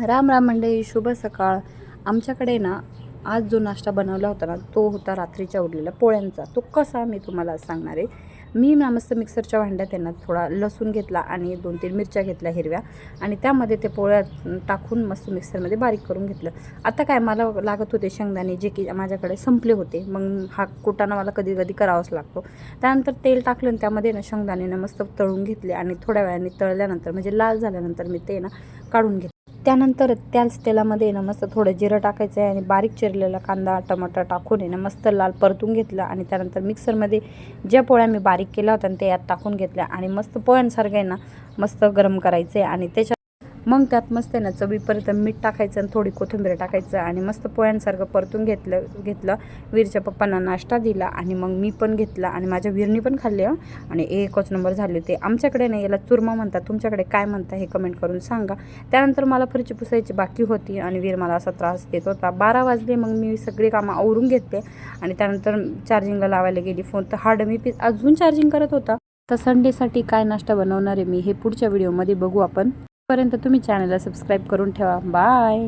राम राम मंडळी, शुभ सकाळ. आमच्याकडे ना आज जो नाश्ता बनवला होता ना, तो होता रात्रीच्या उरलेल्या पोळ्यांचा. तो कसा मी तुम्हाला सांगणार आहे. मी ना मस्त मिक्सरच्या भांड्यात आहे ना थोडा लसूण घेतला आणि 2-3 मिरच्या घेतल्या हिरव्या आणि त्यामध्ये ते पोळ्या टाकून मस्त मिक्सरमध्ये बारीक करून घेतलं. आता काय मला लागत होते शेंगदाणे, जे की माझ्याकडे संपले होते. मग हा कुटाणा मला कधी कधी करावाच लागतो. त्यानंतर तेल टाकलं आणि त्यामध्ये ना शेंगदाणे मस्त तळून घेतले आणि थोड्या वेळाने तळल्यानंतर म्हणजे लाल झाल्यानंतर मी ते ना काढून घेतले. त्यानंतर त्याच तेलामध्ये ना मस्त थोडं जिरं टाकायचं आहे आणि बारीक चिरलेला कांदा टमाटर टाकून आहे ना मस्त लाल परतून घेतलं आणि त्यानंतर मिक्सरमध्ये ज्या पोळ्या मी बारीक केल्या होत्या ते यात टाकून घेतल्या आणि मस्त पोळ्यांसारखं आहे ना मस्त गरम करायचं आहे आणि त्याच्या मग त्यात मस्त आहे ना चवीपर्यंत मीठ टाकायचं आणि थोडी कोथिंबीर टाकायचं आणि मस्त पोळ्यांसारखं परतून घेतलं. वीरच्या पप्पांना नाश्ता दिला आणि मग मी पण घेतला आणि माझ्या वीरनी पण खाल्ले आणि एकच नंबर झाले होते. आमच्याकडे नाही याला चुरमा म्हणतात, तुमच्याकडे काय म्हणता हे कमेंट करून सांगा. त्यानंतर मला फरची पुसायची बाकी होती आणि वीर मला असा त्रास देत होता. 12 वाजले. मग मी सगळी कामं आवरून घेतले आणि त्यानंतर चार्जिंगला लावायला गेली फोन. तर हा डमी पीस अजून चार्जिंग करत होता. तर संडेसाठी काय नाश्ता बनवणार आहे मी हे पुढच्या व्हिडिओमध्ये बघू आपण. पर्यंत तुम्ही चॅनलला सबस्क्राईब करून ठेवा. बाय.